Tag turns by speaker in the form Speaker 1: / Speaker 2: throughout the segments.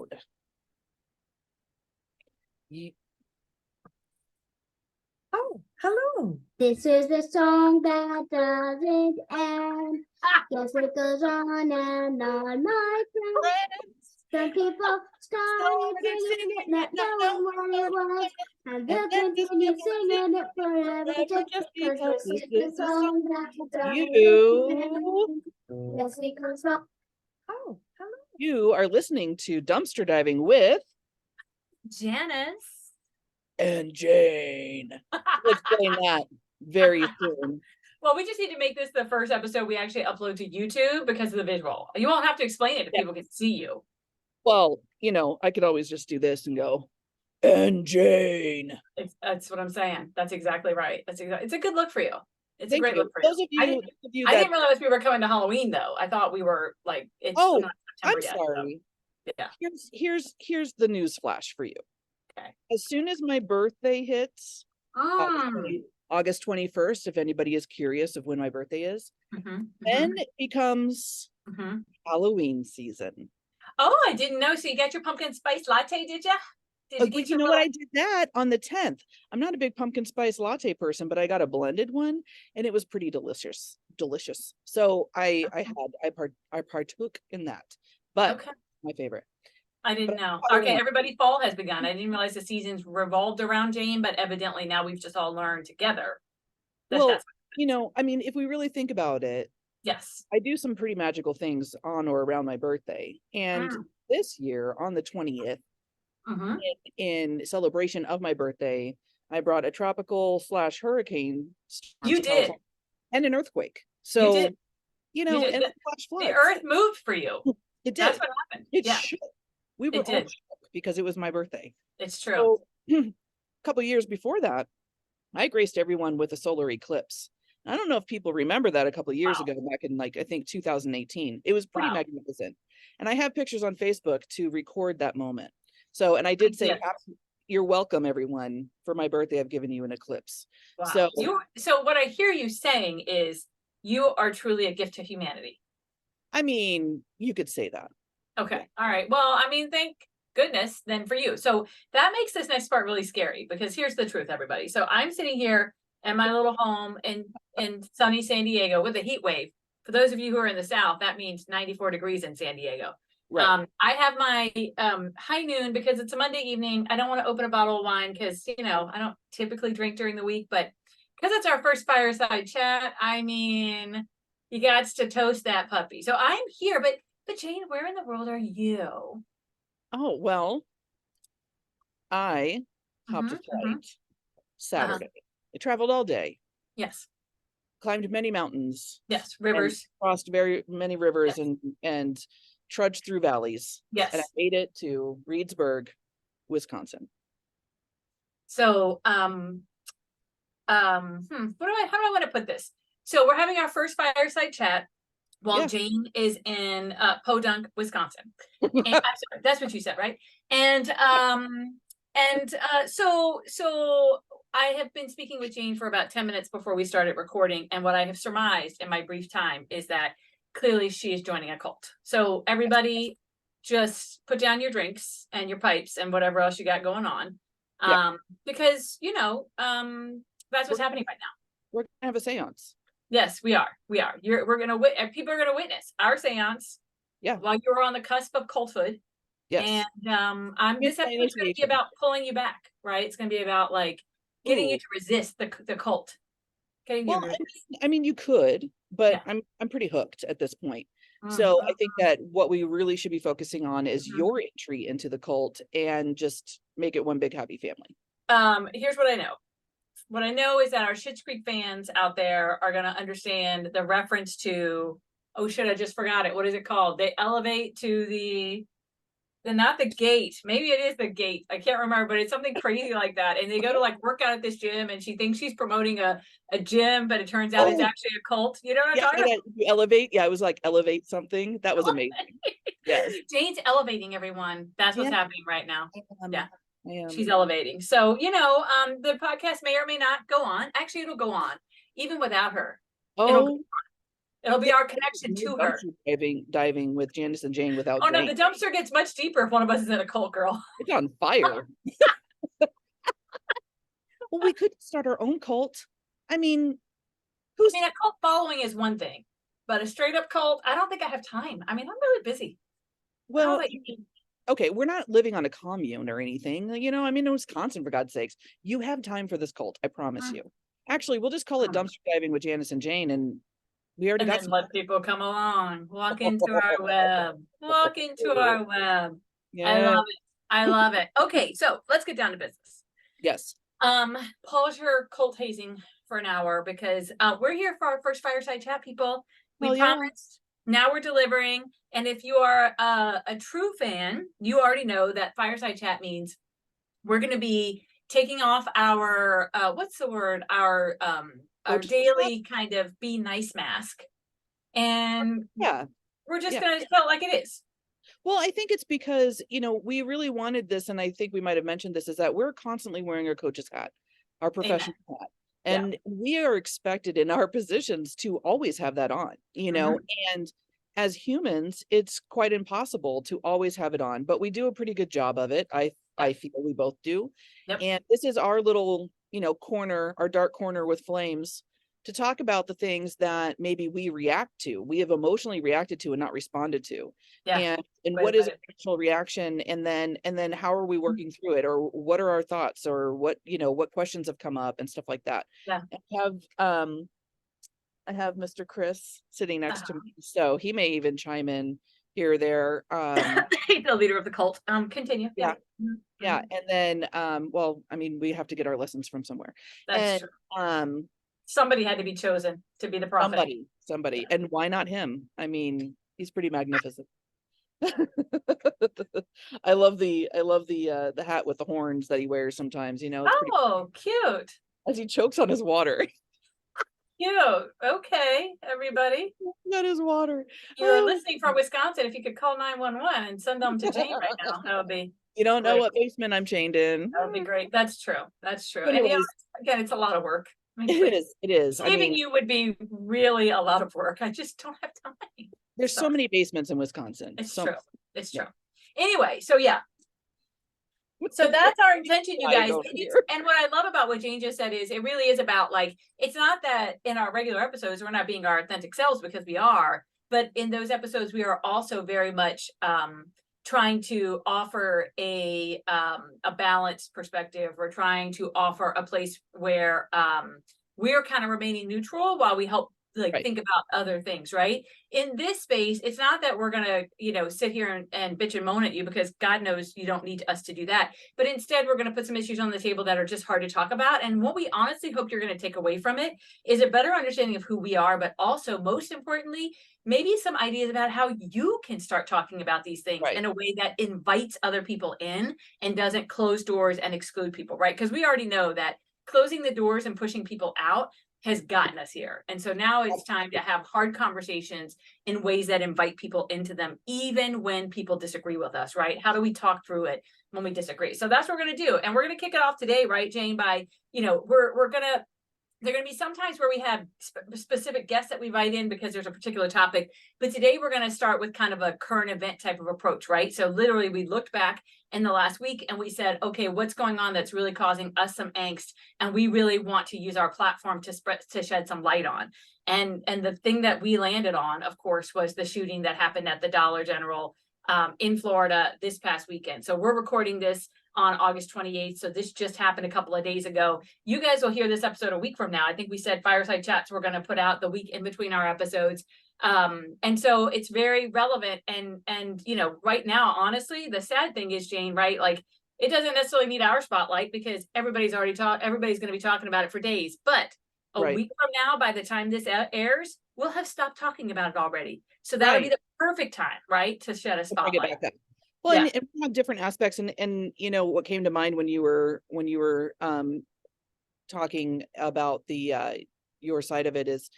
Speaker 1: Oh, hello.
Speaker 2: This is the song that doesn't end. Yes, it goes on and on, my friends. Some people started singing it, not knowing what it was, and they'll continue singing it forever just because this is the song that doesn't end. Yes, it goes on.
Speaker 1: Oh, hello.
Speaker 3: You are listening to Dumpster Diving with
Speaker 4: Janice
Speaker 3: and Jane. We'll explain that very soon.
Speaker 4: Well, we just need to make this the first episode we actually upload to YouTube because of the visual. You won't have to explain it if people can see you.
Speaker 3: Well, I could always just do this and go, and Jane.
Speaker 4: That's what I'm saying. That's exactly right. It's a good look for you. It's
Speaker 3: Thank
Speaker 4: a great
Speaker 3: you.
Speaker 4: look for you.
Speaker 3: Those of you,
Speaker 4: I didn't realize we were coming to Halloween though. I thought we were like, it's not
Speaker 3: I'm
Speaker 4: September yet,
Speaker 3: sorry.
Speaker 4: So, yeah.
Speaker 3: Here's the news flash for you.
Speaker 4: Okay.
Speaker 3: As soon as my birthday hits, August 21st, if anybody is curious of when my birthday is, then it becomes Halloween season.
Speaker 4: Oh, I didn't know. So you got your pumpkin spice latte, did you?
Speaker 3: But you know what? I did that on the 10th. I'm not a big pumpkin spice latte person, but I got a blended one and it was pretty delicious. So I partook in that. But my favorite.
Speaker 4: I didn't know. Okay, everybody, fall has begun. I didn't realize the seasons revolved around Jane, but evidently now we've just all learned together.
Speaker 3: Well, if we really think about it,
Speaker 4: yes,
Speaker 3: I do some pretty magical things on or around my birthday. And this year on the 20th, in celebration of my birthday, I brought a tropical / hurricane.
Speaker 4: You did.
Speaker 3: And an earthquake. So, and flash floods.
Speaker 4: The earth moved for you.
Speaker 3: It did.
Speaker 4: That's what happened.
Speaker 3: It shook. We were all shook because it was my birthday.
Speaker 4: It's true.
Speaker 3: So, a couple of years before that, I graced everyone with a solar eclipse. I don't know if people remember that a couple of years ago, back in I think 2018. It was pretty magnificent. And I have pictures on Facebook to record that moment. So, and I did say, you're welcome, everyone. For my birthday, I've given you an eclipse.
Speaker 4: Wow. So what I hear you saying is you are truly a gift to humanity.
Speaker 3: I mean, you could say that.
Speaker 4: Okay. All right. Well, thank goodness then for you. So that makes this next part really scary because here's the truth, everybody. So I'm sitting here in my little home in sunny San Diego with a heat wave. For those of you who are in the South, that means 94 degrees in San Diego. Right. I have my high noon because it's a Monday evening. I don't want to open a bottle of wine because, I don't typically drink during the week, but because it's our first fireside chat, you got to toast that puppy. So I'm here, but Jane, where in the world are you?
Speaker 3: Oh, well, I hopped a flight Saturday. I traveled all day.
Speaker 4: Yes.
Speaker 3: Climbed many mountains.
Speaker 4: Yes, rivers.
Speaker 3: Crossed very many rivers and trudged through valleys.
Speaker 4: Yes.
Speaker 3: And I made it to Reedsburg, Wisconsin.
Speaker 4: So, how do I want to put this? So we're having our first fireside chat while Jane is in Podunk, Wisconsin. And, I'm sorry, that's what you said, right? And so I have been speaking with Jane for about 10 minutes before we started recording, and what I have surmised in my brief time is that clearly she is joining a cult. So everybody just put down your drinks and your pipes and whatever else you got going on. Because that's what's happening right now.
Speaker 3: We're gonna have a seance.
Speaker 4: Yes, we are. People are gonna witness our seance.
Speaker 3: Yeah.
Speaker 4: While you're on the cusp of culthood.
Speaker 3: Yes.
Speaker 4: And this episode is going to be about pulling you back, right? It's going to be about getting you to resist the cult.
Speaker 3: You could, but I'm pretty hooked at this point. So I think that what we really should be focusing on is your entry into the cult and just make it one big happy family.
Speaker 4: Here's what I know. What I know is that our Schitt's Creek fans out there are going to understand the reference to, oh shit, I just forgot it. What is it called? They elevate to the not the gate. Maybe it is the gate. I can't remember, but it's something crazy like that. And they go to work out at this gym and she thinks she's promoting a gym, but it turns out it's actually a cult. You know what I'm talking about?
Speaker 3: You elevate. Yeah, it was elevate something. That was amazing. Yes.
Speaker 4: Jane's elevating everyone. That's what's happening right now. Yeah. She's
Speaker 3: Mm-hmm.
Speaker 4: elevating. So, the podcast may or may not go on. Actually, it'll go on even without her.
Speaker 3: Oh,
Speaker 4: It'll be our connection to her.
Speaker 3: Diving with Janice and Jane without
Speaker 4: Oh no,
Speaker 3: Jane.
Speaker 4: the dumpster gets much deeper if one of us is in a cult, girl.
Speaker 3: It's on fire. Well, we could start our own cult. I mean,
Speaker 4: a cult following is one thing, but a straight up cult, I don't think I have time. I mean, I'm really busy.
Speaker 3: Well, okay, we're not living on a commune or anything, you know, I mean, in Wisconsin, for God's sakes, you have time for this cult, I promise you. Actually, we'll just call it dumpster diving with Janice and Jane, and we already got
Speaker 4: then let people come along, walk into our web, walk into our web.
Speaker 3: Yeah.
Speaker 4: I love it. I love it. Okay, so let's get down to business.
Speaker 3: Yes.
Speaker 4: Pause your cult hazing for an hour because we're here for our first fireside chat, people. We promised. Now we're delivering. And if you are a true fan, you already know that fireside chat means we're going to be taking off our what's the word? Our daily kind of be nice mask. And we're just going to tell it like it is.
Speaker 3: Well, I think it's because, you know, we really wanted this, and I think we might have mentioned this, is that we're constantly wearing our coach's hat, our professional hat. And we are expected in our positions to always have that on, you know, and as humans, it's quite impossible to always have it on, but we do a pretty good job of it. I feel we both do. And this is our little, you know, corner, our dark corner with flames, to talk about the things that maybe we react to, we have emotionally reacted to and not responded to. And what is an emotional reaction? And then how are we working through it? Or what are our thoughts, or what, you know, what questions have come up and stuff like that. I have Mr. Chris sitting next to me, so he may even chime in here or there.
Speaker 4: The leader of the cult. Continue.
Speaker 3: And then well, I mean, we have to get our lessons from somewhere.
Speaker 4: That's true. Somebody had to be chosen to be the prophet.
Speaker 3: Somebody. And why not him? I mean, he's pretty magnificent. I love the hat with the horns that he wears sometimes, you know.
Speaker 4: It's cute.
Speaker 3: As he chokes on his water.
Speaker 4: Cute. Okay, everybody.
Speaker 3: Got his water.
Speaker 4: You're listening from Wisconsin. If you could call 911 and send them to Jane right now, that would be.
Speaker 3: You don't know what basement I'm chained in.
Speaker 4: That would be great. That's true. That's true. And you know, again, it's a lot of work. I mean,
Speaker 3: it is.
Speaker 4: Saving you would be really a lot of work. I just don't have time.
Speaker 3: There's so many basements in Wisconsin.
Speaker 4: It's true. It's true. Anyway, so so that's our intention, you guys. And what I love about what Jane just said is it really is about, like, it's not that in our regular episodes we're not being our authentic selves, because we are, but in those episodes we are also very much trying to offer a balanced perspective. We're trying to offer a place where we're kind of remaining neutral while we help think about other things, right? In this space, it's not that we're gonna, you know, sit here and bitch and moan at you, because God knows you don't need us to do that. But instead, we're gonna put some issues on the table that are just hard to talk about. And what we honestly hope you're gonna take away from it is a better understanding of who we are, but also, most importantly, maybe some ideas about how you can start talking about these things in a way that invites other people in and doesn't close doors and exclude people, right? Because we already know that closing the doors and pushing people out has gotten us here. And so now it's time to have hard conversations in ways that invite people into them, even when people disagree with us, right? How do we talk through it when we disagree? So that's what we're going to do. And we're going to kick it off today, right, Jane, by, you know, there are going to be some times where we have specific guests that we invite in because there's a particular topic. But today we're going to start with kind of a current event type of approach, right? So literally we looked back in the last week and we said, okay, what's going on that's really causing us some angst? And we really want to use our platform to shed some light on. And the thing that we landed on, of course, was the shooting that happened at the Dollar General in Florida this past weekend. So we're recording this on August 28th. So this just happened a couple of days ago. You guys will hear this episode a week from now. I think we said Fireside Chats we're going to put out the week in between our episodes. And so it's very relevant. And you know, right now, honestly, the sad thing is, Jane, right? Like, it doesn't necessarily need our spotlight because everybody's going to be talking about it for days. But a week from now, by the time this airs, we'll have stopped talking about it already. So that'll be the perfect time, right, to shed a spotlight.
Speaker 3: Well, and we have different aspects, and you know what came to mind when you were talking about the your side of it is,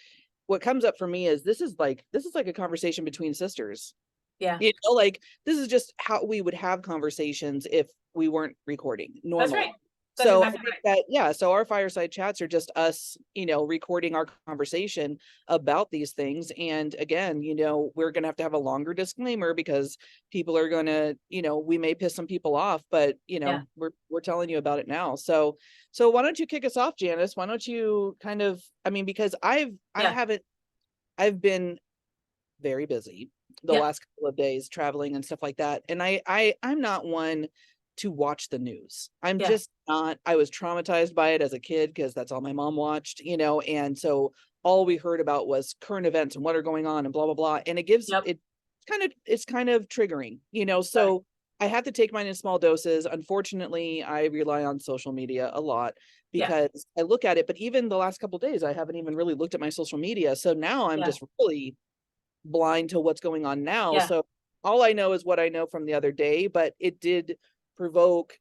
Speaker 3: what comes up for me is this is like a conversation between sisters. Yeah, you know, like this is just how we would have conversations if we weren't recording normally. That's right.
Speaker 4: That's
Speaker 3: So I
Speaker 4: exactly
Speaker 3: think
Speaker 4: right.
Speaker 3: that, yeah, so our fireside chats are just us, recording our conversation about these things. And again, we're going to have a longer disclaimer because people are going to, we may piss some people off, but
Speaker 4: Yeah.
Speaker 3: we're telling you about it now. So why don't you kick us off, Janice? Why don't you kind of, because I've been very busy the
Speaker 4: Yeah.
Speaker 3: last couple of days traveling and stuff like that. And I'm not one to watch the news. I'm
Speaker 4: Yeah.
Speaker 3: just not. I was traumatized by it as a kid because that's all my mom watched, and so all we heard about was current events and what are going on and blah blah blah. And
Speaker 4: Yep.
Speaker 3: it's kind of triggering, so
Speaker 4: Right.
Speaker 3: I have to take mine in small doses. Unfortunately, I rely on social media a lot
Speaker 4: Yeah.
Speaker 3: because I look at it, but even the last couple of days, I haven't even really looked at my social media. So now I'm
Speaker 4: Yeah.
Speaker 3: just really blind to what's going on now.
Speaker 4: Yeah.
Speaker 3: So all I know is what I know from the other day, but it did provoke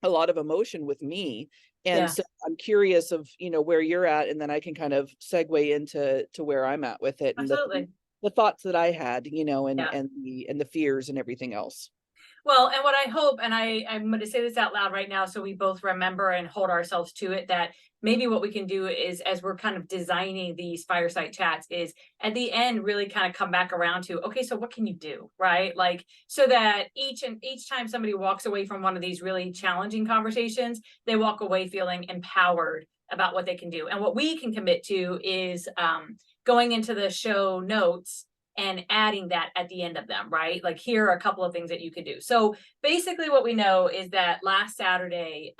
Speaker 3: a lot of emotion with me. And
Speaker 4: Yeah.
Speaker 3: so I'm curious of, where you're at, and then I can kind of segue into where I'm at with it and
Speaker 4: Absolutely.
Speaker 3: the thoughts that I had, and
Speaker 4: Yeah.
Speaker 3: the fears and everything else.
Speaker 4: Well, and what I hope, and I'm going to say this out loud right now so we both remember and hold ourselves to it, that maybe what we can do is, as we're kind of designing these fireside chats, is at the end really kind of come back around to, okay, so what can you do, right? Like, so that each time somebody walks away from one of these really challenging conversations, they walk away feeling empowered about what they can do. And what we can commit to is going into the show notes and adding that at the end of them, right? Like, here are a couple of things that you could do. So basically what we know is that last Saturday,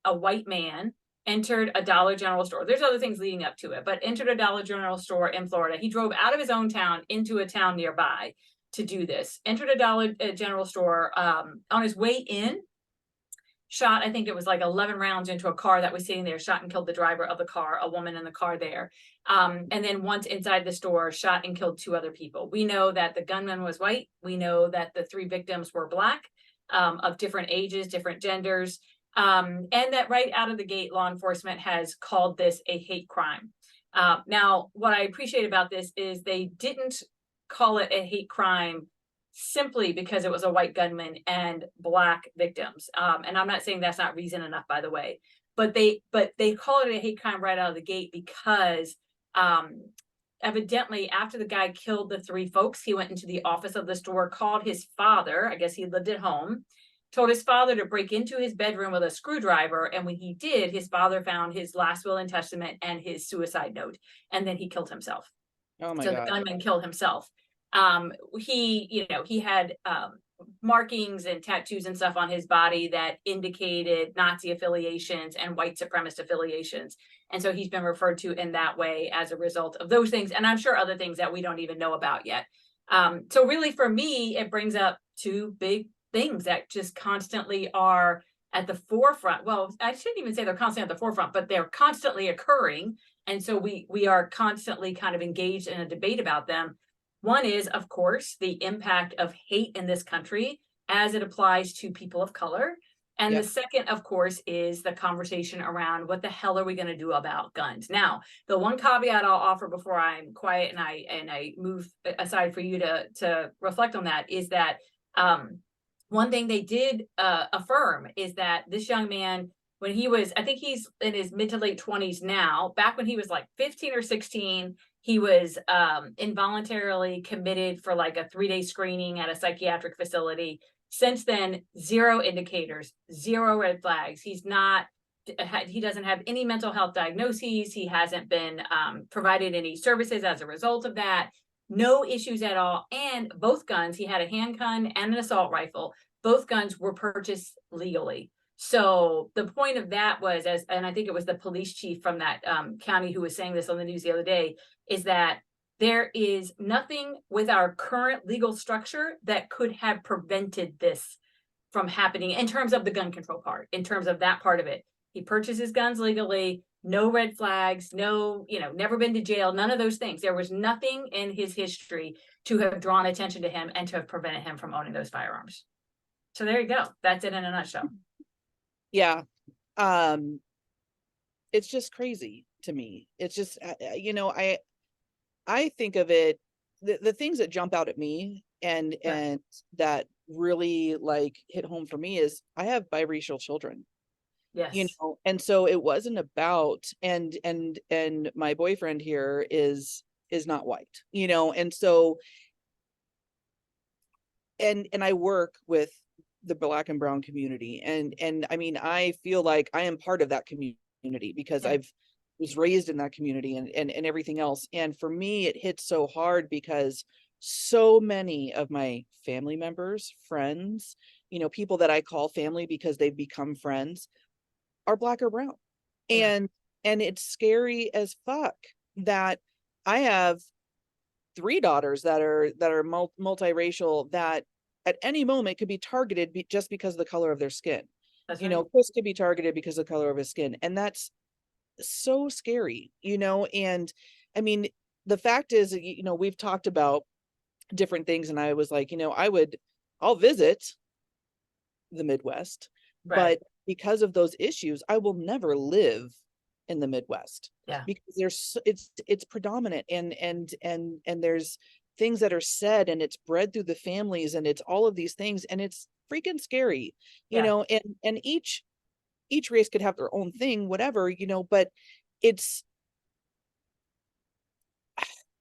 Speaker 4: a white man entered a Dollar General store. There's other things leading up to it, but entered a Dollar General store in Florida. He drove out of his own town into a town nearby to do this. Entered a Dollar General store on his way in, shot, I think it was like 11 rounds into a car that was sitting there, shot and killed the driver of the car, a woman in the car there. And then once inside the store, shot and killed 2 other people. We know that the gunman was white. We know that the 3 victims were Black, of different ages, different genders. And that right out of the gate, law enforcement has called this a hate crime. Now, what I appreciate about this is they didn't call it a hate crime simply because it was a white gunman and Black victims. And I'm not saying that's not reason enough, by the way, but they call it a hate crime right out of the gate because evidently after the guy killed the 3 folks, he went into the office of the store, called his father. I guess he lived at home, told his father to break into his bedroom with a screwdriver. And when he did, his father found his last will and testament and his suicide note. And then he killed himself.
Speaker 3: Oh my
Speaker 4: So
Speaker 3: God.
Speaker 4: the gunman killed himself. He had markings and tattoos and stuff on his body that indicated Nazi affiliations and white supremacist affiliations. And so he's been referred to in that way as a result of those things. And I'm sure other things that we don't even know about yet. So really for me, it brings up 2 big things that just constantly are at the forefront. Well, I shouldn't even say they're constantly at the forefront, but they're constantly occurring. And so we are constantly kind of engaged in a debate about them. One is, of course, the impact of hate in this country as it applies to people of color. And
Speaker 3: Yep.
Speaker 4: the second, of course, is the conversation around what the hell are we going to do about guns? Now, the one caveat I'll offer before I'm quiet and I move aside for you to reflect on that is that one thing they did affirm is that this young man, when he was, I think he's in his mid to late 20s now, back when he was like 15 or 16, he was involuntarily committed for like a 3-day screening at a psychiatric facility. Since then, 0 indicators, 0 red flags. He doesn't have any mental health diagnoses. He hasn't been provided any services as a result of that. No issues at all. And both guns, he had a handgun and an assault rifle. Both guns were purchased legally. So the point of that was, and I think it was the police chief from that county who was saying this on the news the other day, is that there is nothing with our current legal structure that could have prevented this from happening in terms of the gun control part, in terms of that part of it. He purchases guns legally, no red flags, no, never been to jail, none of those things. There was nothing in his history to have drawn attention to him and to have prevented him from owning those firearms. So there you go. That's it in a nutshell.
Speaker 3: Yeah. It's just crazy to me. It's just, I think of it, the things that jump out at me and that really like hit home for me is I have biracial children.
Speaker 4: Yes.
Speaker 3: and so it wasn't about, and my boyfriend here is not white, and so, and I work with the Black and brown community, and I mean, I feel like I am part of that community because
Speaker 4: Yeah.
Speaker 3: I've was raised in that community, and everything else. And for me, it hits so hard because so many of my family members, friends, people that I call family because they've become friends, are Black or brown.
Speaker 4: Yeah.
Speaker 3: And it's scary as fuck that I have three daughters that are multiracial, that at any moment could be targeted just because of the color of their skin.
Speaker 4: That's right.
Speaker 3: Chris could be targeted because of the color of his skin, and that's so scary. And I mean, the fact is, we've talked about different things, and I was like, I'll visit the Midwest,
Speaker 4: Right.
Speaker 3: but because of those issues, I will never live in the Midwest.
Speaker 4: Yeah.
Speaker 3: Because it's predominant, and there's things that are said, and it's bred through the families, and it's all of these things, and it's freaking scary,
Speaker 4: Yeah.
Speaker 3: and each race could have their own thing, whatever, but it's,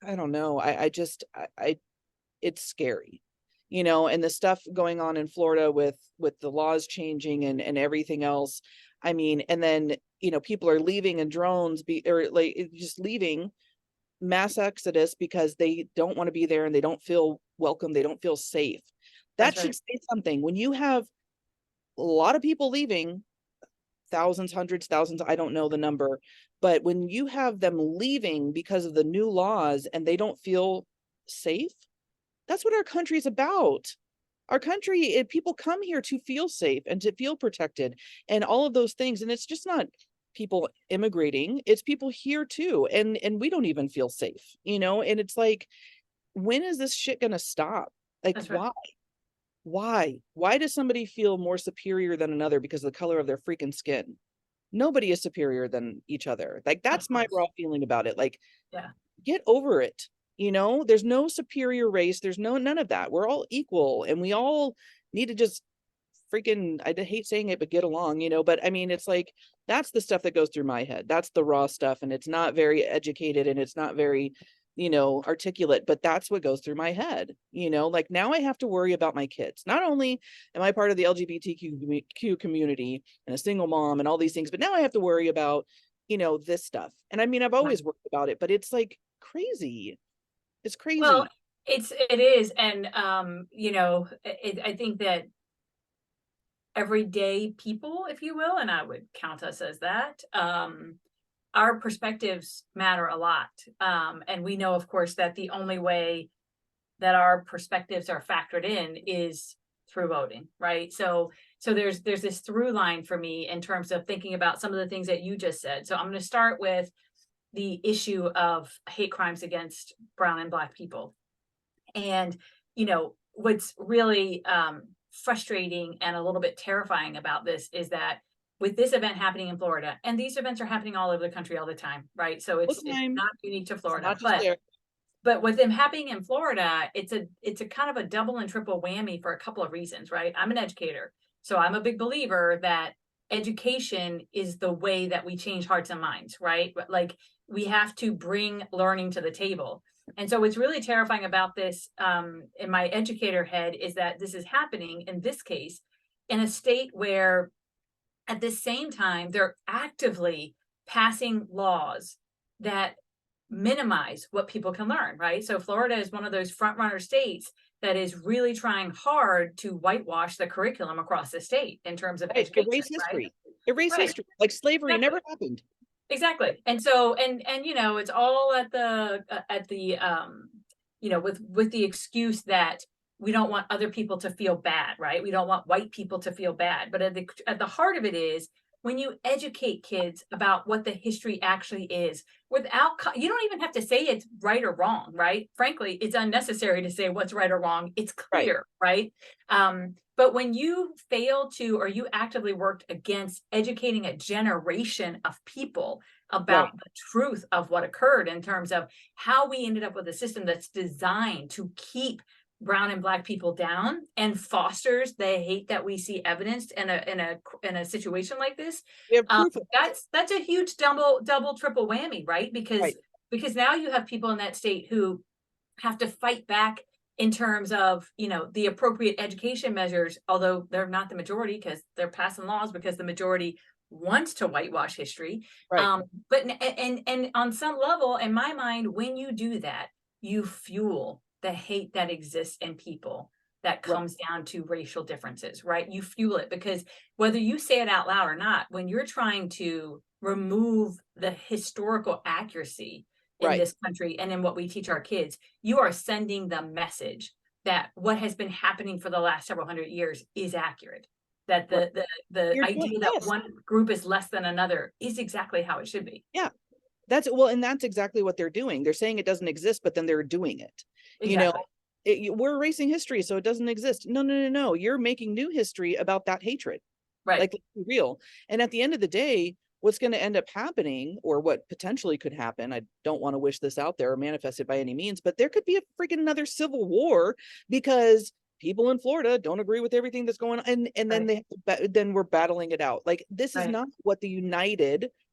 Speaker 3: I don't know, I just, it's scary, and the stuff going on in Florida with the laws changing and everything else. I mean, and then, people are leaving in drones, or like just leaving, mass exodus, because they don't want to be there and they don't feel welcome, they don't feel safe. That
Speaker 4: That's
Speaker 3: should
Speaker 4: right.
Speaker 3: say something. When you have a lot of people leaving, thousands, hundreds, thousands, I don't know the number, but when you have them leaving because of the new laws and they don't feel safe, that's what our country is about. Our country, people come here to feel safe and to feel protected and all of those things. And it's just not people immigrating, it's people here too. And we don't even feel safe, and it's like, when is this shit gonna stop? Like,
Speaker 4: That's right.
Speaker 3: why does somebody feel more superior than another because of the color of their freaking skin? Nobody is superior than each other. Like,
Speaker 4: Of
Speaker 3: that's my
Speaker 4: course.
Speaker 3: raw feeling about it. Like,
Speaker 4: Yeah.
Speaker 3: get over it. There's no superior race, there's none of that. We're all equal, and we all need to just freaking, I hate saying it, but get along, but I mean, it's like, that's the stuff that goes through my head. That's the raw stuff, and it's not very educated, and it's not very, articulate, but that's what goes through my head. Like, now I have to worry about my kids. Not only am I part of the LGBTQ community and a single mom and all these things, but now I have to worry about, this stuff. And I mean, I've always worried about it, but it's like crazy. It's
Speaker 4: Well,
Speaker 3: crazy.
Speaker 4: it is. And, I think that everyday people, if you will, and I would count us as that, our perspectives matter a lot. And we know, of course, that the only way that our perspectives are factored in is through voting, right? So there's this through line for me in terms of thinking about some of the things that you just said. So I'm going to start with the issue of hate crimes against brown and Black people. And, what's really frustrating and a little bit terrifying about this is that with this event happening in Florida, and these events are happening all over the country all the time, right? So it's not unique to
Speaker 3: It's
Speaker 4: Florida,
Speaker 3: not just there.
Speaker 4: but with them happening in Florida, it's a kind of a double and triple whammy for a couple of reasons, right? I'm an educator, so I'm a big believer that education is the way that we change hearts and minds, right? But like, we have to bring learning to the table. And so what's really terrifying about this, in my educator head, is that this is happening in this case in a state where at the same time they're actively passing laws that minimize what people can learn, right? So Florida is one of those front runner states that is really trying hard to whitewash the curriculum across the state in terms of
Speaker 3: Right.
Speaker 4: education,
Speaker 3: Erase
Speaker 4: right?
Speaker 3: history. Erase
Speaker 4: Right.
Speaker 3: history. Like, slavery
Speaker 4: Exactly.
Speaker 3: never happened.
Speaker 4: Exactly. And so, and it's all at the with the excuse that we don't want other people to feel bad, right? We don't want white people to feel bad. But at the heart of it is, when you educate kids about what the history actually is, you don't even have to say it's right or wrong, right? Frankly, it's unnecessary to say what's right or wrong. It's
Speaker 3: Right.
Speaker 4: clear, right? But when you fail to, or you actively worked against educating a generation of people about
Speaker 3: Right.
Speaker 4: the truth of what occurred in terms of how we ended up with a system that's designed to keep brown and black people down and fosters the hate that we see evidenced in a situation like this,
Speaker 3: We have proof of
Speaker 4: that's a huge double triple whammy, right?
Speaker 3: Right.
Speaker 4: Because now you have people in that state who have to fight back in terms of, you know, the appropriate education measures, although they're not the majority because they're passing laws because the majority wants to whitewash history.
Speaker 3: Right.
Speaker 4: But and on some level, in my mind, when you do that, you fuel the hate that exists in people that comes down to racial differences, right? You fuel it because whether you say it out loud or not, when you're trying to remove the historical accuracy in this country and in what we teach our kids, you are sending the message that what has been happening for the last several hundred years is accurate. That the idea that one group is less than another is exactly how it should be.
Speaker 3: Yeah. That's exactly what they're doing. They're saying it doesn't exist, but then they're doing it.
Speaker 4: Exactly.
Speaker 3: You know, we're erasing history, so it doesn't exist. No. You're making new history about that hatred.
Speaker 4: Right.
Speaker 3: Like, let's be real. And at the end of the day, what's going to end up happening, or what potentially could happen, I don't want to wish this out there or manifest it by any means, but there could be a freaking another civil war because people in Florida don't agree with everything that's going on, and then then we're battling it out. Like, this is not what the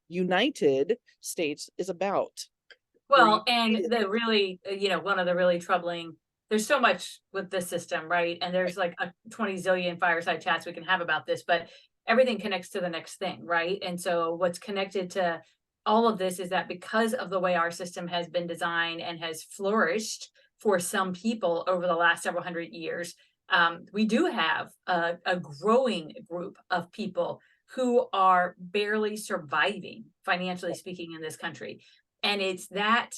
Speaker 3: United States is about.
Speaker 4: Well, and the really, you know, one of the really troubling, there's so much with this system, right? And there's like a 20 zillion fireside chats we can have about this, but everything connects to the next thing, right? And so what's connected to all of this is that because of the way our system has been designed and has flourished for some people over the last several hundred years, we do have a growing group of people who are barely surviving, financially speaking, in this country. And it's that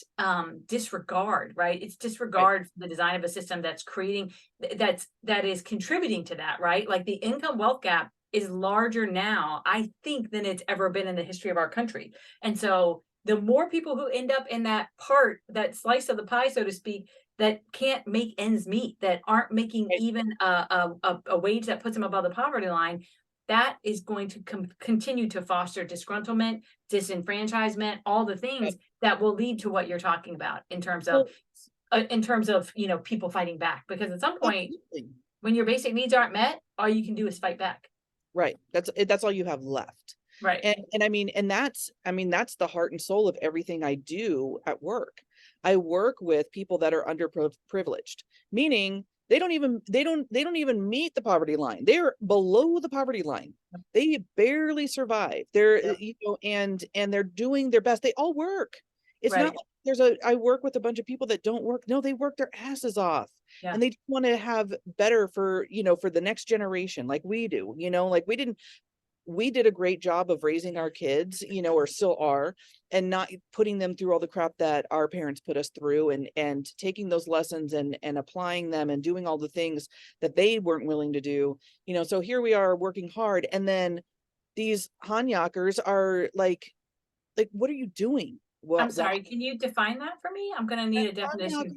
Speaker 4: disregard, right? It's disregard for the design of a system that's creating, that is contributing to that, right? Like the income wealth gap is larger now, I think, than it's ever been in the history of our country. And so the more people who end up in that part, that slice of the pie, so to speak, that can't make ends meet, that aren't making even a wage that puts them above the poverty line, that is going to continue to foster disgruntlement, disenfranchisement, all the things that will lead to what you're talking about in terms of, you know, people fighting back. Because at some point, when your basic needs aren't met, all you can do is fight back.
Speaker 3: Right. That's all you have left.
Speaker 4: Right.
Speaker 3: And that's the heart and soul of everything I do at work. I work with people that are underprivileged, meaning they don't even meet the poverty line. They're below the poverty line. They barely survive. They're you know, and they're doing their best. They all work. It's not like I work with a bunch of people that don't work. No, they work their asses off. And they want to have better for, you know, for the next generation, like we do, you know, like we did a great job of raising our kids, you know, or still are, and not putting them through all the crap that our parents put us through, and taking those lessons and applying them and doing all the things that they weren't willing to do, you know. So here we are working hard, and then these Hanyakers are like, what are you doing? Well,
Speaker 4: I'm sorry, can you define that for me? I'm gonna need a definition.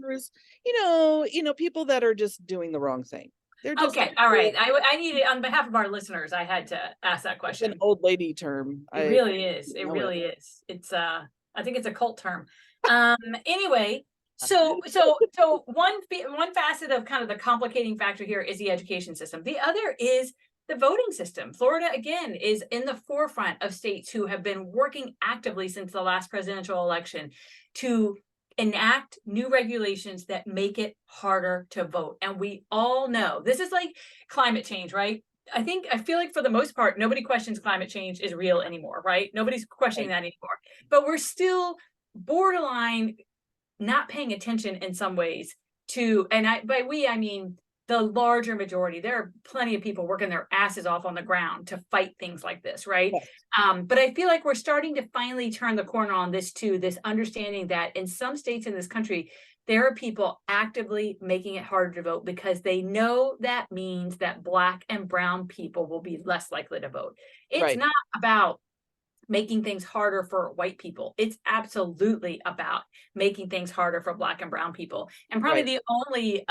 Speaker 3: You know, people that are just doing the wrong thing. They're just
Speaker 4: okay. All right. I needed, on behalf of our listeners, I had to ask that question.
Speaker 3: It's an old lady term.
Speaker 4: It really is. It really is. It's I think it's a cult term. Anyway, so one facet of kind of the complicating factor here is the education system. The other is the voting system. Florida, again, is in the forefront of states who have been working actively since the last presidential election to enact new regulations that make it harder to vote. And we all know this is like climate change, right? I feel like for the most part, nobody questions climate change is real anymore, right? Nobody's questioning that anymore. But we're still borderline not paying attention in some ways to, and by we, I mean the larger majority. There are plenty of people working their asses off on the ground to fight things like this, right? Yes. But I feel like we're starting to finally turn the corner on this too, this understanding that in some states in this country, there are people actively making it harder to vote because they know that means that Black and brown people will be less likely to vote. It's not about making things harder for white people. It's absolutely about making things harder for Black and brown people. And probably the only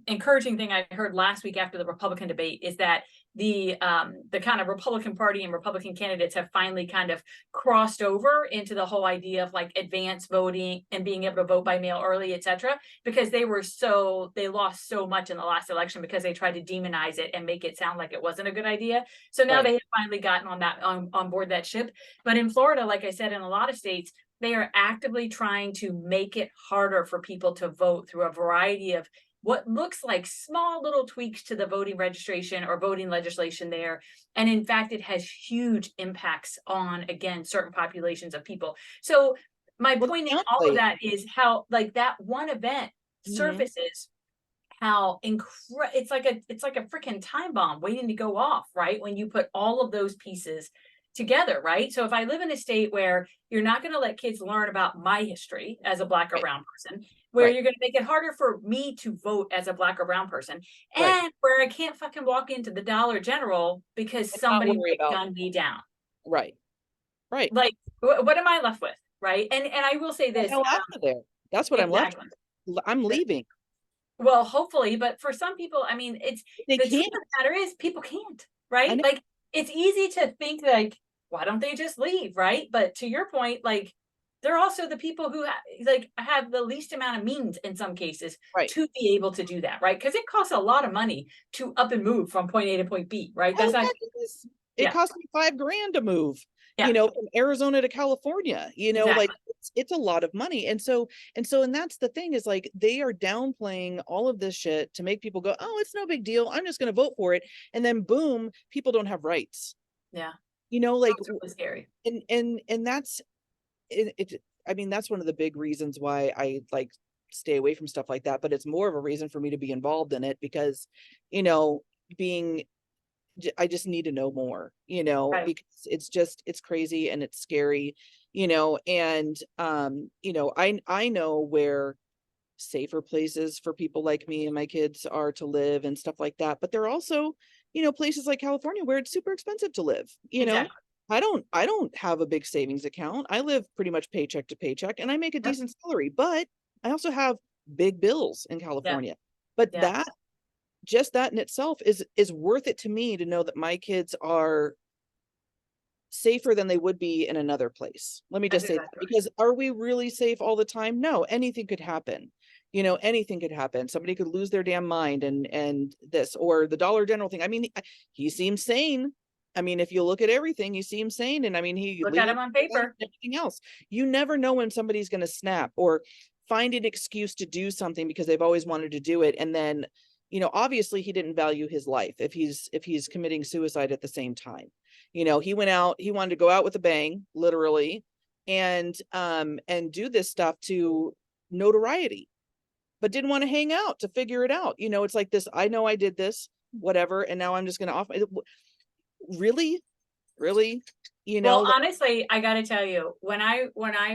Speaker 4: encouraging thing I heard last week after the Republican debate is that the kind of Republican Party and Republican candidates have finally kind of crossed over into the whole idea of like advanced voting and being able to vote by mail early, etc. Because they lost so much in the last election because they tried to demonize it and make it sound like it wasn't a good idea. So now they have finally gotten on board that ship. But in Florida, like I said, in a lot of states, they are actively trying to make it harder for people to vote through a variety of what looks like small little tweaks to the voting registration or voting legislation there. And in fact, it has huge impacts on, again, certain populations of people. So my point in all of that is how like that one event surfaces how it's like a freaking time bomb waiting to go off, right? When you put all of those pieces together, right? So if I live in a state where you're not going to let kids learn about my history as a Black or brown person, where you're going to make it harder for me to vote as a Black or brown person, and where I can't fucking walk into the Dollar General because somebody might gun me down.
Speaker 3: Right.
Speaker 4: Like, what am I left with? Right. And I will say this.
Speaker 3: Out of there. That's what I'm left with. I'm leaving.
Speaker 4: Well, hopefully, but for some people, I mean, the truth of the matter is people can't, right? Like, it's easy to think like, why don't they just leave, right? But to your point, like, they're also the people who have the least amount of means in some cases to be able to do that, right? Because it costs a lot of money to up and move from point A to point B, right? That's
Speaker 3: it cost me $5,000 to move, you know, from Arizona to California, you know, like it's a lot of money. And that's the thing is like, they are downplaying all of this shit to make people go, oh, it's no big deal. I'm just going to vote for it. And then boom, people don't have rights.
Speaker 4: Yeah.
Speaker 3: You know, like
Speaker 4: really scary.
Speaker 3: And that's it. I mean, that's one of the big reasons why I like stay away from stuff like that, but it's more of a reason for me to be involved in it because, you know, I just need to know more, you know, because it's crazy and it's scary, you know, and, you know, I know where safer places for people like me and my kids are to live and stuff like that. But there are also, you know, places like California where it's super expensive to live, you know. I don't have a big savings account. I live pretty much paycheck to paycheck and I make a decent salary, but I also have big bills in California. But that in itself is worth it to me to know that my kids are safer than they would be in another place. Let me just say that, because are we really safe all the time? No, anything could happen. You know, anything could happen. Somebody could lose their damn mind and this, or the Dollar General thing. I mean, he seems sane. I mean, if you look at everything, you see him sane. And I mean, he
Speaker 4: look at him on paper.
Speaker 3: Everything else. You never know when somebody's going to snap or find an excuse to do something because they've always wanted to do it. And then, you know, obviously he didn't value his life if he's committing suicide at the same time. You know, he wanted to go out with a bang, literally, and do this stuff to notoriety, but didn't want to hang out to figure it out. You know, it's like this, I know I did this, whatever, and now I'm just going to off. Really, you know.
Speaker 4: Well, honestly, I got to tell you, when I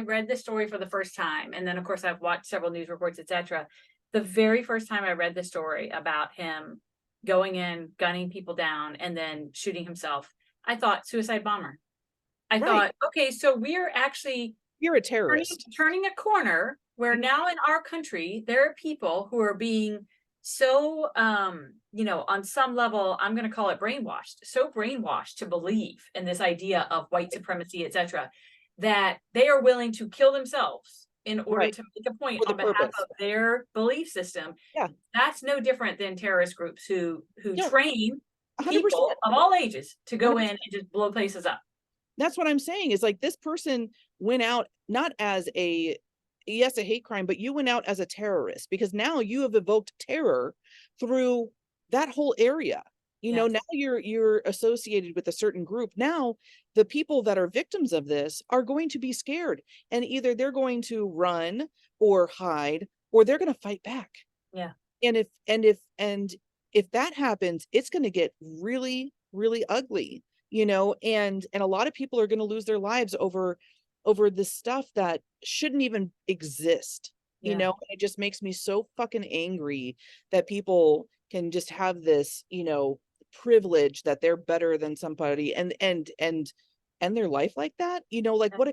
Speaker 4: read the story for the first time, and then of course I've watched several news reports, etc. The very first time I read the story about him going in, gunning people down, and then shooting himself, I thought suicide bomber. I thought, okay, so you're
Speaker 3: a terrorist,
Speaker 4: turning a corner where now in our country there are people who are being so you know, on some level, I'm going to call it brainwashed to believe in this idea of white supremacy, etc., that they are willing to kill themselves in order to make a point on behalf of their belief system. That's no different than terrorist groups who train 100%. People of all ages to go 100%. In and just blow places up.
Speaker 3: That's what I'm saying is like, this person went out not as a hate crime, but you went out as a terrorist, because now you have evoked terror through that whole area. You know, now you're associated with a certain group. Now the people that are victims of this are going to be scared, and either they're going to run or hide, or they're going to fight back. And if that happens, it's going to get really, really ugly, you know, and a lot of people are going to lose their lives over this stuff that shouldn't even exist, you know. It just makes me so fucking angry that people can just have this, you know, privilege that they're better than somebody and their life like that, you know, like what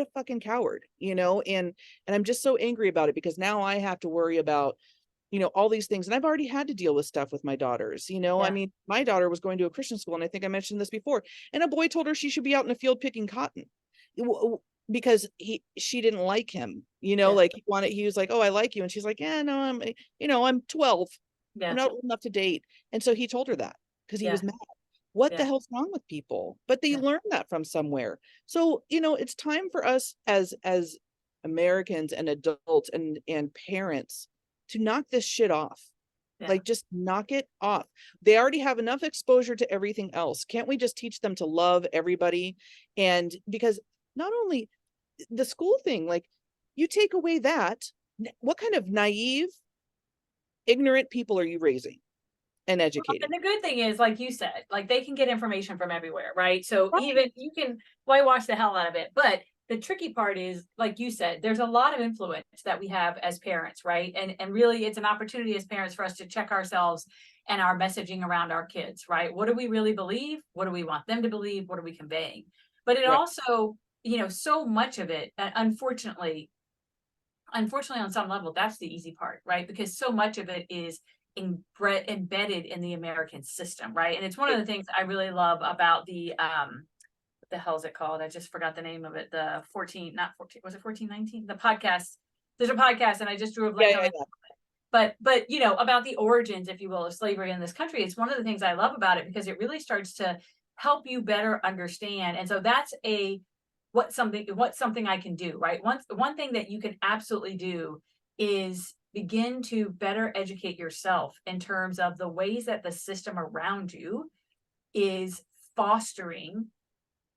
Speaker 3: a fucking coward, you know. And I'm just so angry about it, because now I have to worry about all these things. And I've already had to deal with stuff with my daughters, I
Speaker 4: Yeah.
Speaker 3: mean, my daughter was going to a Christian school, and I think I mentioned this before, and a boy told her she should be out in the field picking cotton because she didn't like him, like he was like, oh, I like you. And she's like, yeah, no, I'm 12.
Speaker 4: Yeah.
Speaker 3: I'm not old enough to date. And so he told her that because he
Speaker 4: Yeah.
Speaker 3: was mad. What the
Speaker 4: Yeah.
Speaker 3: hell's wrong with people? But they
Speaker 4: Yeah.
Speaker 3: learn that from somewhere. So, it's time for us as Americans and adults and parents to knock this shit off.
Speaker 4: Yeah.
Speaker 3: Like, just knock it off. They already have enough exposure to everything else. Can't we just teach them to love everybody? And because not only the school thing, like, you take away that, what kind of naive, ignorant people are you raising and educating?
Speaker 4: And the good thing is, like you said, like they can get information from everywhere, right? So
Speaker 3: Right.
Speaker 4: even you can whitewash the hell out of it. But the tricky part is, like you said, there's a lot of influence that we have as parents, right? And really it's an opportunity as parents for us to check ourselves and our messaging around our kids, right? What do we really believe? What do we want them to believe? What are we conveying? But it
Speaker 3: Right.
Speaker 4: also, so much of it, unfortunately, on some level, that's the easy part, right? Because so much of it is embedded in the American system, right? And it's one of the things I really love about the what the hell is it called? I just forgot the name of it. The 14, not 14, was it 1419? The podcast. There's a podcast, and I just drew a blank on it. But about the origins, if you will, of slavery in this country. It's one of the things I love about it because it really starts to help you better understand. And so that's what's something I can do, right? One thing that you can absolutely do is begin to better educate yourself in terms of the ways that the system around you is fostering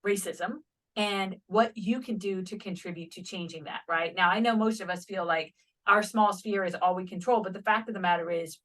Speaker 4: racism and what you can do to contribute to changing that, right? Now, I know most of us feel like our small sphere is all we control, but the fact of the matter is,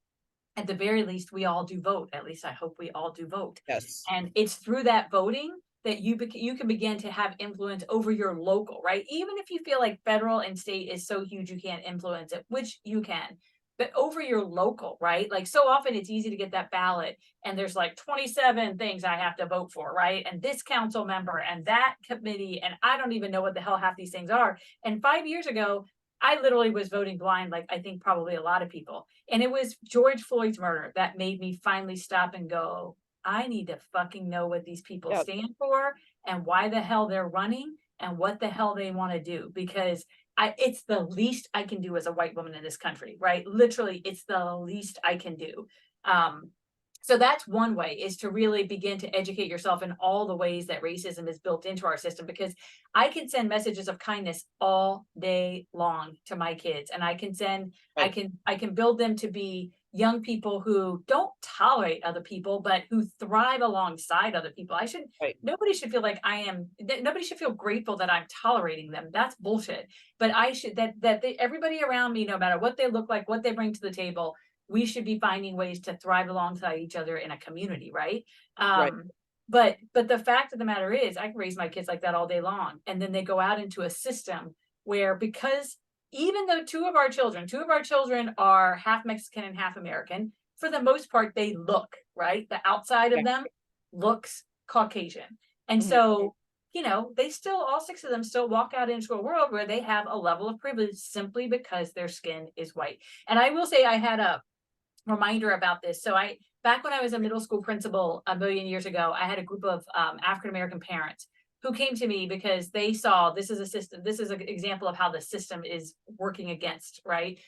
Speaker 4: at the very least, we all do vote. At least I hope we all do vote.
Speaker 3: Yes.
Speaker 4: And it's through that voting that you can begin to have influence over your local, right? Even if you feel like federal and state is so huge you can't influence it, which you can, but over your local, right? Like, so often it's easy to get that ballot and there's like 27 things I have to vote for, right? And this council member and that committee, and I don't even know what the hell half these things are. And 5 years ago, I literally was voting blind, like I think probably a lot of people. And it was George Floyd's murder that made me finally stop and go, I need to fucking know what these people stand for and why the hell they're running and what the hell they want to do, because it's the least I can do as a white woman in this country, right? Literally, it's the least I can do. So that's one way, is to really begin to educate yourself in all the ways that racism is built into our system, because I can send messages of kindness all day long to my kids, and I can build them to be young people who don't tolerate other people, but who thrive alongside other people. Nobody should feel like nobody should feel grateful that I'm tolerating them. That's bullshit. But everybody around me, no matter what they look like, what they bring to the table, we should be finding ways to thrive alongside each other in a community, right? But the fact of the matter is, I can raise my kids like that all day long, and then they go out into a system where, because even though two of our children are half Mexican and half American, for the most part, they look, right? The outside of them looks Caucasian. And so, they still, all six of them still walk out into a world where they have a level of privilege simply because their skin is white. And I will say, I had a reminder about this. So back when I was a middle school principal a million years ago, I had a group of African-American parents who came to me because they saw this is an example of how the system is working against, right?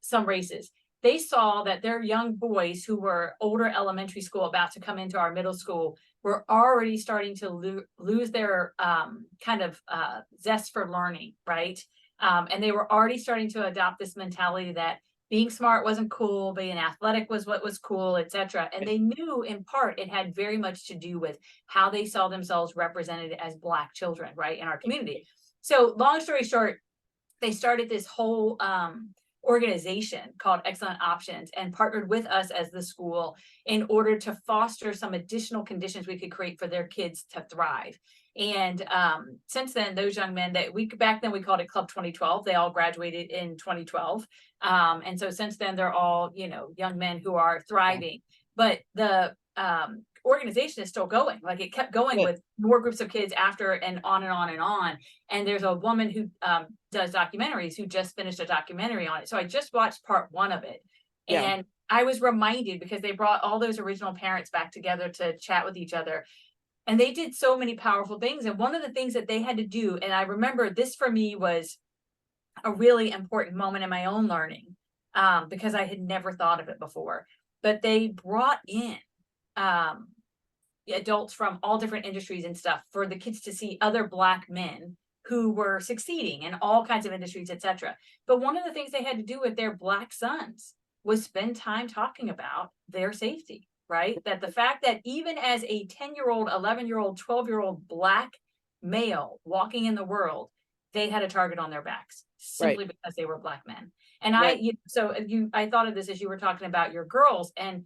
Speaker 4: Some races. They saw that their young boys who were older elementary school about to come into our middle school were already starting to lose their zest for learning, right? And they were already starting to adopt this mentality that being smart wasn't cool, being athletic was what was cool, etc. And they knew in part it had very much to do with how they saw themselves represented as Black children, right, in our community. So long story short, they started this whole organization called Excellent Options and partnered with us as the school in order to foster some additional conditions we could create for their kids to thrive. And since then, those young men back then we called it Club 2012. They all graduated in 2012. And so since then, they're all, young men who are thriving. But the organization is still going. Like it kept going
Speaker 3: Good.
Speaker 4: with more groups of kids after, and on and on and on. And there's a woman who does documentaries who just finished a documentary on it. So I just watched part 1 of it.
Speaker 3: Yeah.
Speaker 4: And I was reminded, because they brought all those original parents back together to chat with each other. And they did so many powerful things. And one of the things that they had to do, and I remember this for me was a really important moment in my own learning, because I had never thought of it before. But they brought in adults from all different industries and stuff for the kids to see other Black men who were succeeding in all kinds of industries, etc. But one of the things they had to do with their Black sons was spend time talking about their safety, right? That the fact that even as a 10-year-old, 11-year-old, 12-year-old Black male walking in the world, they had a target on their backs simply because they were Black men. And I thought of this as you were talking about your girls, and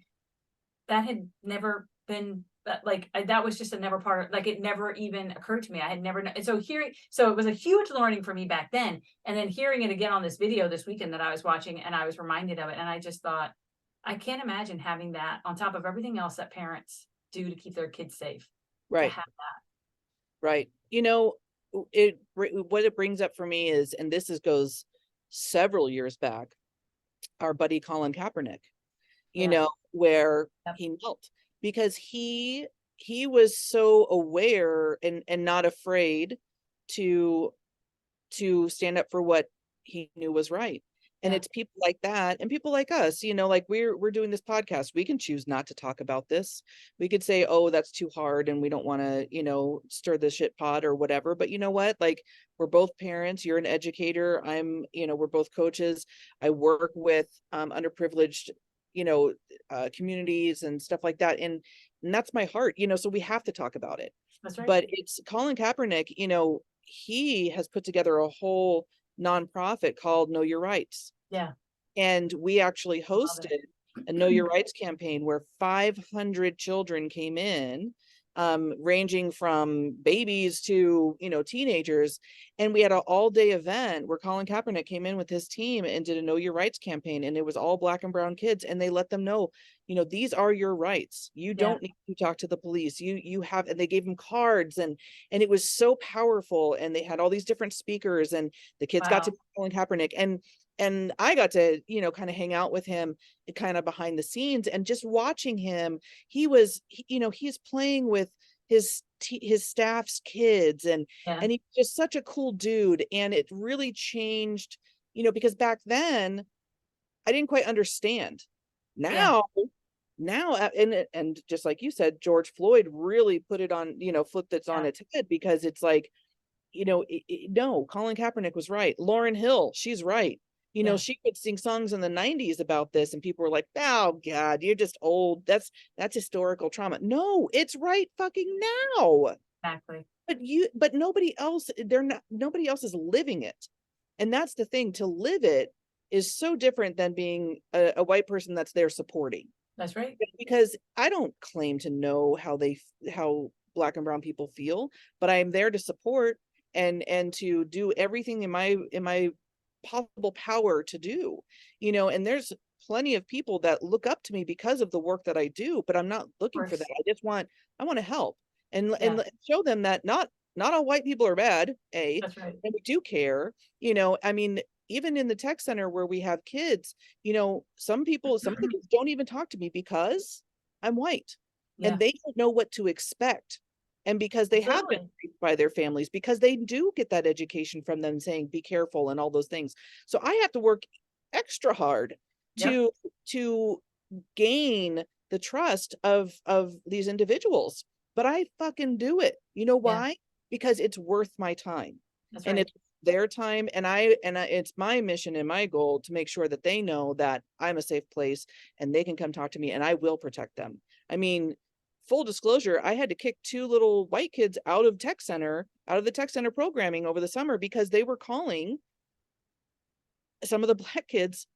Speaker 4: that had never been that was just a never part of, like, it never even occurred to me. I had never, and so it was a huge learning for me back then. And then hearing it again on this video this weekend that I was watching, and I was reminded of it. And I just thought, I can't imagine having that on top of everything else that parents do to keep their kids safe.
Speaker 3: Right.
Speaker 4: To have that.
Speaker 3: Right. What it brings up for me is, and this goes several years back, our buddy Colin Kaepernick, where he knelt, because he was so aware and not afraid to stand up for what he knew was right. And it's people like that and people like us, like we're doing this podcast. We can choose not to talk about this. We could say, oh, that's too hard and we don't want to, stir the shit pot or whatever. But you know what? Like, we're both parents. You're an educator. We're both coaches. I work with underprivileged, communities and stuff like that. And that's my heart, so we have to talk about it.
Speaker 4: That's right.
Speaker 3: But it's Colin Kaepernick, he has put together a whole nonprofit called Know Your Rights.
Speaker 4: Yeah.
Speaker 3: And we actually hosted a Know Your Rights campaign where 500 children came in, ranging from babies to, teenagers. And we had an all-day event where Colin Kaepernick came in with his team and did a Know Your Rights campaign. And it was all Black and brown kids. And they let them know, these are your rights. You don't need to talk to the police. You have, and they gave them cards, and it was so powerful. And they had all these different speakers, and the kids got to be Colin Kaepernick. And I got to, kind of hang out with him kind of behind the scenes, and just watching him, he's playing with his staff's kids, and he's just such a cool dude. And it really changed, because back then I didn't quite understand. Now, and just like you said, George Floyd really put it on, flipped it on its head, because it's like, no, Colin Kaepernick was right. Lauryn Hill, she's right. She could sing songs in the 90s about this, and people were like, oh God, you're just old. That's historical trauma. No, it's right fucking now.
Speaker 4: Exactly.
Speaker 3: But nobody else is living it. And that's the thing, to live it is so different than being a white person that's there supporting.
Speaker 4: That's right.
Speaker 3: Because I don't claim to know how Black and brown people feel, but I'm there to support and to do everything in my possible power to do, and there's plenty of people that look up to me because of the work that I do, but I'm not looking for that. I want to help and show them that not all white people are bad.
Speaker 4: That's right.
Speaker 3: And we do care, even in the tech center where we have kids, some of the kids don't even talk to me because I'm white, and they don't know what to expect. And because they have been raised by their families, because they do get that education from them saying, be careful and all those things. So I have to work extra hard to gain the trust of these individuals. But I fucking do it. You know why? Because it's worth my time.
Speaker 4: That's
Speaker 3: and
Speaker 4: right.
Speaker 3: It's their time. And it's my mission and my goal to make sure that they know that I'm a safe place and they can come talk to me, and I will protect them. I mean, full disclosure, I had to kick 2 little white kids out of the tech center programming over the summer because they were calling some of the Black kids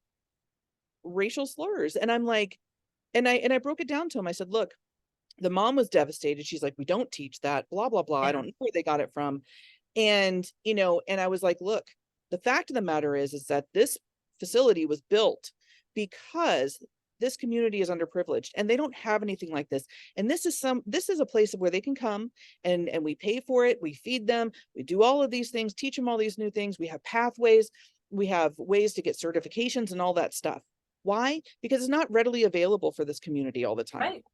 Speaker 3: racial slurs. And I'm like, and I broke it down to them. I said, look, the mom was devastated. She's like, we don't teach that, blah, blah, blah. I don't know where they got it from. And, and I was like, look, the fact of the matter is that this facility was built because this community is underprivileged and they don't have anything like this. And this is a place where they can come and we pay for it. We feed them. We do all of these things, teach them all these new things. We have pathways. We have ways to get certifications and all that stuff. Why? Because it's not readily available for this community all the time.
Speaker 4: Right.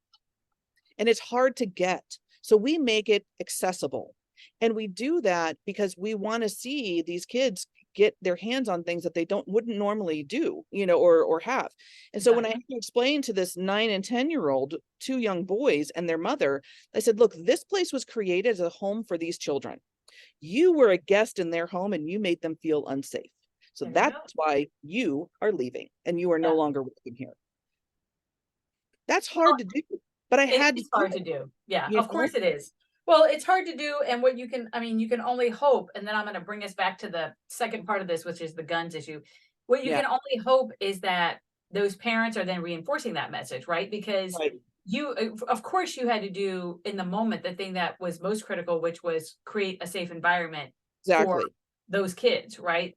Speaker 3: And it's hard to get. So we make it accessible. And we do that because we want to see these kids get their hands on things that they wouldn't normally do, or have. And so when I had to explain to this 9 and 10-year-old, 2 young boys and their mother, I said, look, this place was created as a home for these children. You were a guest in their home and you made them feel unsafe. So that's why you are leaving and you are no longer working here. That's hard to do, but it's
Speaker 4: hard to do. Yeah, of course it is. Well, it's hard to do. And what you can only hope, and then I'm going to bring us back to the second part of this, which is the guns issue. What you can only hope is that those parents are then reinforcing that message, right? Because of course you had to do in the moment the thing that was most critical, which was create a safe environment for those kids, right?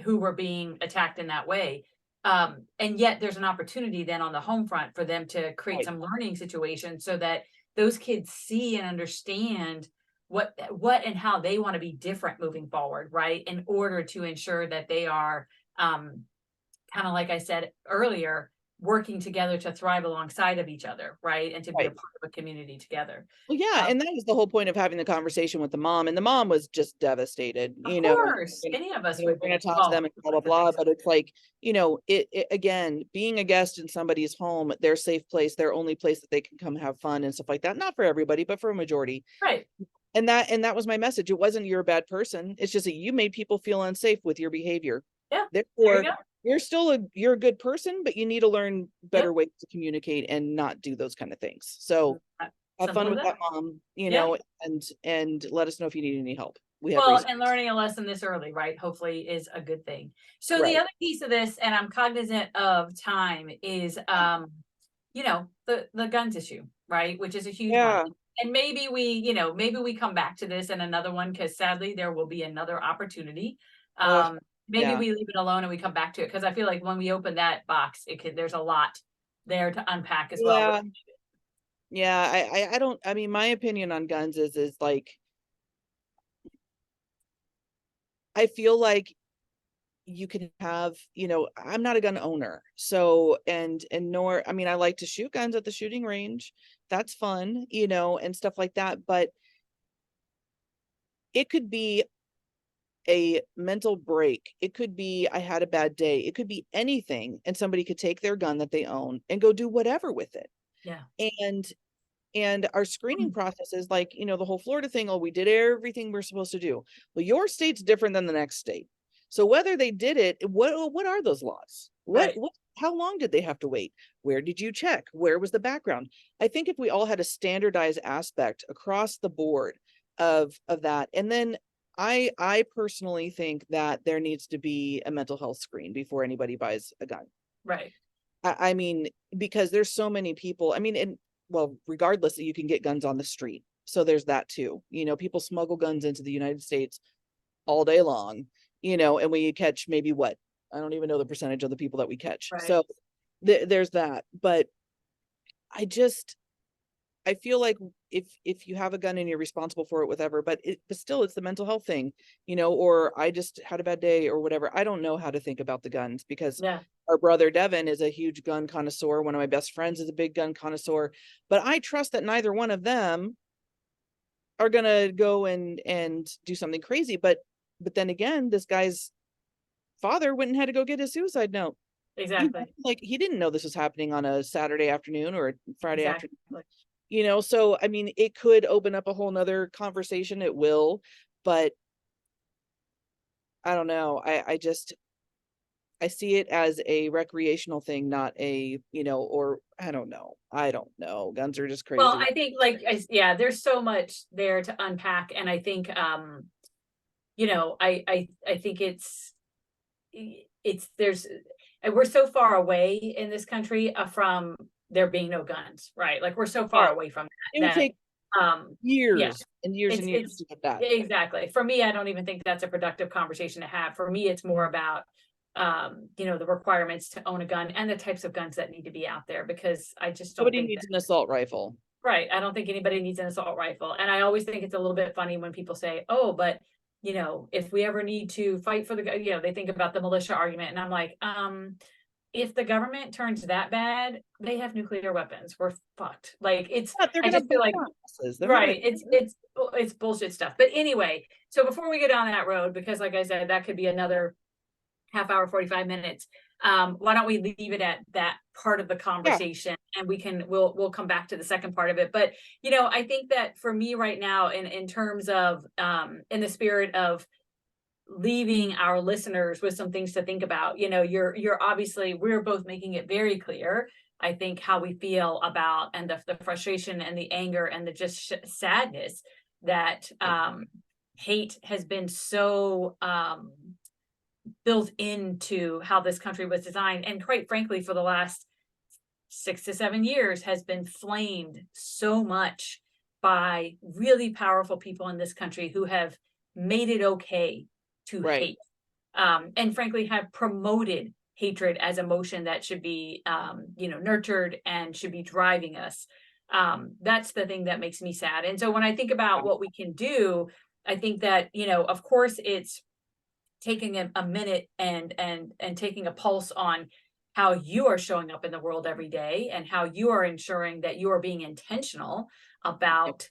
Speaker 4: Who were being attacked in that way. And yet there's an opportunity then on the home front for them to create some learning situations so that those kids see and understand what and how they want to be different moving forward, right? In order to ensure that they are, kind of like I said earlier, working together to thrive alongside of each other, right? And to be a part of a community together.
Speaker 3: Well, yeah, and that was the whole point of having the conversation with the mom, and the mom was just devastated.
Speaker 4: Of course, any of us would
Speaker 3: going to talk to them and blah blah blah. But it's like, it again, being a guest in somebody's home, their safe place, their only place that they can come have fun and stuff like that. Not for everybody, but for a majority,
Speaker 4: right?
Speaker 3: And that was my message. It wasn't you're a bad person. It's just that you made people feel unsafe with your behavior.
Speaker 4: Yeah.
Speaker 3: Therefore, you're a good person, but you need to learn better ways to communicate and not do those kind of things. So have fun with that, mom, and let us know if you need any help.
Speaker 4: And learning a lesson this early, right? Hopefully is a good thing. So the other piece of this, and I'm cognizant of time, is the guns issue, right? Which is a huge one. And maybe we come back to this in another one, because sadly there will be another opportunity. Maybe we leave it alone and we come back to it, because I feel like when we open that box, there's a lot there to unpack as well.
Speaker 3: Yeah, I mean, my opinion on guns is like, I feel like you can have, I'm not a gun owner. So, and nor, I mean, I like to shoot guns at the shooting range. That's fun, and stuff like that. But it could be a mental break. It could be, I had a bad day. It could be anything. And somebody could take their gun that they own and go do whatever with it.
Speaker 4: Yeah.
Speaker 3: And our screening process is like, the whole Florida thing. Oh, we did everything we're supposed to do. Well, your state's different than the next state. So whether they did it, what are those laws? How long did they have to wait? Where did you check? Where was the background? I think if we all had a standardized aspect across the board of that, and then I personally think that there needs to be a mental health screen before anybody buys a gun.
Speaker 4: Right.
Speaker 3: I mean, because there's so many people, I mean, and well, regardless, you can get guns on the street. So there's that too. People smuggle guns into the United States all day long, and we catch maybe what? I don't even know the percentage of the people that we catch. Right. So there's that. But I feel like if you have a gun and you're responsible for it, whatever, but still it's the mental health thing, or I just had a bad day or whatever. I don't know how to think about the guns, because our brother Devin is a huge gun connoisseur. One of my best friends is a big gun connoisseur, but I trust that neither one of them are going to go and do something crazy. But then again, this guy's father went and had to go get his suicide note.
Speaker 4: Exactly.
Speaker 3: He didn't know this was happening on a Saturday afternoon or a Friday afternoon. So, I mean, it could open up a whole nother conversation. It will, but I don't know. I see it as a recreational thing, not a, or I don't know. Guns are just crazy.
Speaker 4: Well, I think there's so much there to unpack. And I think, I think we're so far away in this country from there being no guns, right? Like we're so far away from that.
Speaker 3: It would take years and years and years to get that.
Speaker 4: Exactly. For me, I don't even think that's a productive conversation to have. For me, it's more about the requirements to own a gun and the types of guns that need to be out there, because I just don't
Speaker 3: Nobody
Speaker 4: think
Speaker 3: needs an assault rifle.
Speaker 4: right. I don't think anybody needs an assault rifle. And I always think it's a little bit funny when people say, oh, but if we ever need to fight for the, they think about the militia argument. And I'm like, if the government turns that bad, they have nuclear weapons. We're fucked. Like
Speaker 3: They're
Speaker 4: I
Speaker 3: gonna
Speaker 4: just feel like, right. It's bullshit stuff. But anyway, so before we go down that road, because like I said, that could be another half hour, 45 minutes. Why don't we leave it at that part of the conversation, and we'll come back to the second part of it. But I think that for me right now, in terms of in the spirit of leaving our listeners with some things to think about, you're obviously, we're both making it very clear, I think, how we feel about, and the frustration and the anger and the just sadness that hate has been so built into how this country was designed, and quite frankly for the last 6 to 7 years has been flamed so much by really powerful people in this country who have made it okay to hate, and frankly have promoted hatred as emotion that should be nurtured and should be driving us. That's the thing that makes me sad. And so when I think about what we can do, I think that of course it's taking a minute and taking a pulse on how you are showing up in the world every day, and how you are ensuring that you are being intentional about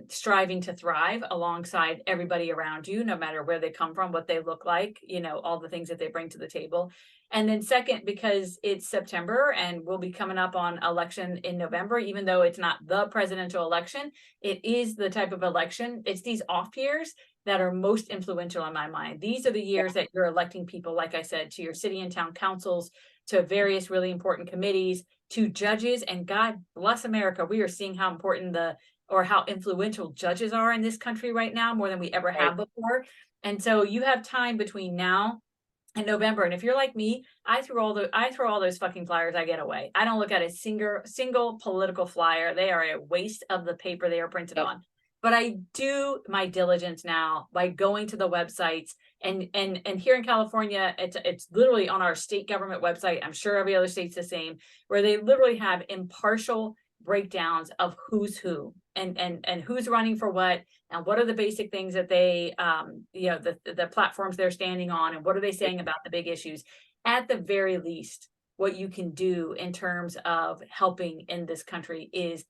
Speaker 4: striving to thrive alongside everybody around you, no matter where they come from, what they look like, all the things that they bring to the table. And then second, because it's September and we'll be coming up on election in November, even though it's not the presidential election, it is the type of election. It's these off years that are most influential in my mind. These are the years that you're electing people, like I said, to your city and town councils, to various really important committees, to judges. And God bless America, we are seeing how important how influential judges are in this country right now, more than we ever have before. And so you have time between now and November. And if you're like me, I throw all those fucking flyers I get away. I don't look at a single political flyer. They are a waste of the paper they are printed on. But I do my diligence now by going to the websites, and here in California, it's literally on our state government website. I'm sure every other state's the same, where they literally have impartial breakdowns of who's who and who's running for what, and what are the basic things that they the platforms they're standing on, and what are they saying about the big issues. At the very least, what you can do in terms of helping in this country is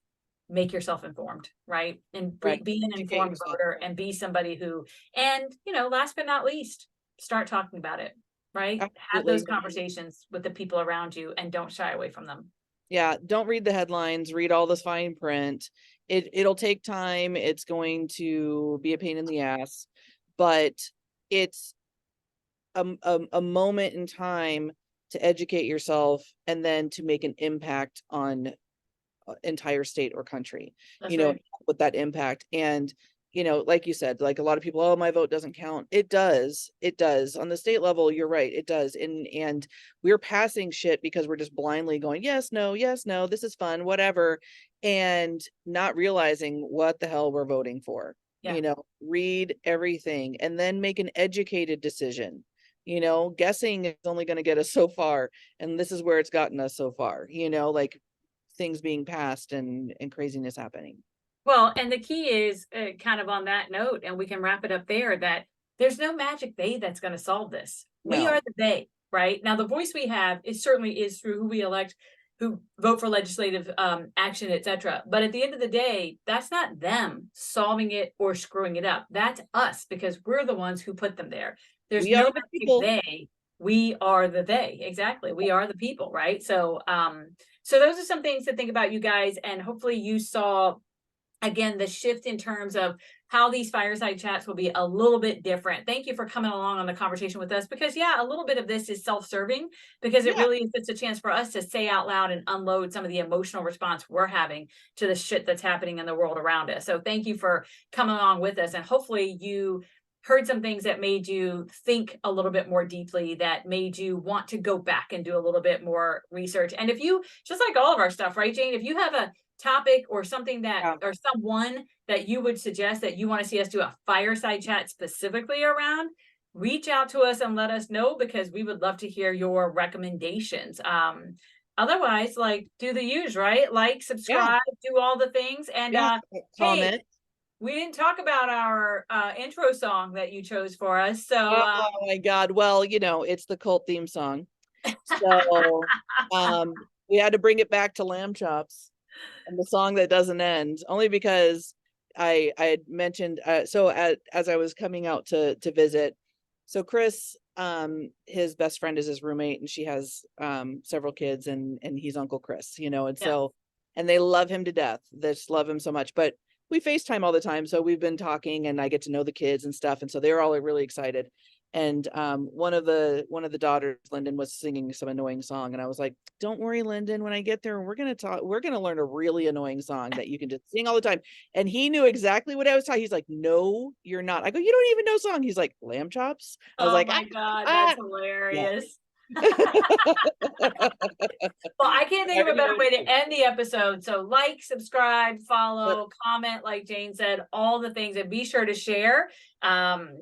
Speaker 4: make yourself informed, right? And be an informed voter, and be somebody who, and last but not least, start talking about it, right? Absolutely. Have those conversations with the people around you, and don't shy away from them.
Speaker 3: Yeah, don't read the headlines, read all this fine print. It'll take time. It's going to be a pain in the ass, but it's a moment in time to educate yourself, and then to make an impact on entire state or country.
Speaker 4: That's right.
Speaker 3: With that impact. And like you said, like a lot of people, oh, my vote doesn't count. It does on the state level. You're right, it does. And we're passing shit because we're just blindly going yes, no, this is fun, whatever, and not realizing what the hell we're voting for. Read everything and then make an educated decision. Guessing is only going to get us so far, and this is where it's gotten us so far, like things being passed and craziness happening.
Speaker 4: Well, and the key is kind of on that note, and we can wrap it up there, that there's no magic they that's going to solve this. No. We are the they, right? Now, the voice we have, it certainly is through who we elect, who vote for legislative action, etc. But at the end of the day, that's not them solving it or screwing it up. That's us, because we're the ones who put them there. There's no magic they. We are the they. Exactly. We are the people, right? So, so those are some things to think about, you guys, and hopefully you saw, again, the shift in terms of how these fireside chats will be a little bit different. Thank you for coming along on the conversation with us, because a little bit of this is self-serving, because it really is just a chance for us to say out loud and unload some of the emotional response we're having to the shit that's happening in the world around us. So thank you for coming along with us, and hopefully you heard some things that made you think a little bit more deeply, that made you want to go back and do a little bit more research. And if you, just like all of our stuff, right, Jane, if you have a topic or something that, or someone that you would suggest that you want to see us do a fireside chat specifically around, reach out to us and let us know, because we would love to hear your recommendations. Otherwise, like, do the use, right? Like, subscribe, do all the things. And hey,
Speaker 3: comment.
Speaker 4: we didn't talk about our intro song that you chose for us. So
Speaker 3: Oh my God. Well, you know, it's the cult theme song. So we had to bring it back to lamb chops and the song that doesn't end, only because I had mentioned as I was coming out to visit. So Chris, his best friend is his roommate, and she has several kids, and he's Uncle Chris, you know, and so and they love him to death. They just love him so much. But we FaceTime all the time, so we've been talking, and I get to know the kids and stuff, and so they're all really excited. And one of the daughters, Lyndon, was singing some annoying song, and I was like, "Don't worry, Lyndon. When I get there, we're gonna learn a really annoying song that you can just sing all the time." And he knew exactly what I was talking. He's like, "No, you're not." I go, "You don't even know song." He's like, "Lamb chops." I was
Speaker 4: oh
Speaker 3: like,
Speaker 4: my God, that's hilarious. Well, I can't think of a better way to end the episode. So like, subscribe, follow, comment, like Jane said, all the things, and be sure to share,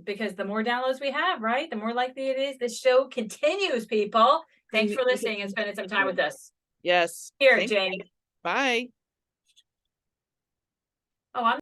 Speaker 4: because the more downloads we have, right, the more likely it is this show continues, people. Thanks for listening and spending some time with us.
Speaker 3: Yes.
Speaker 4: Here, Jane.
Speaker 3: Bye.
Speaker 4: Oh, I'm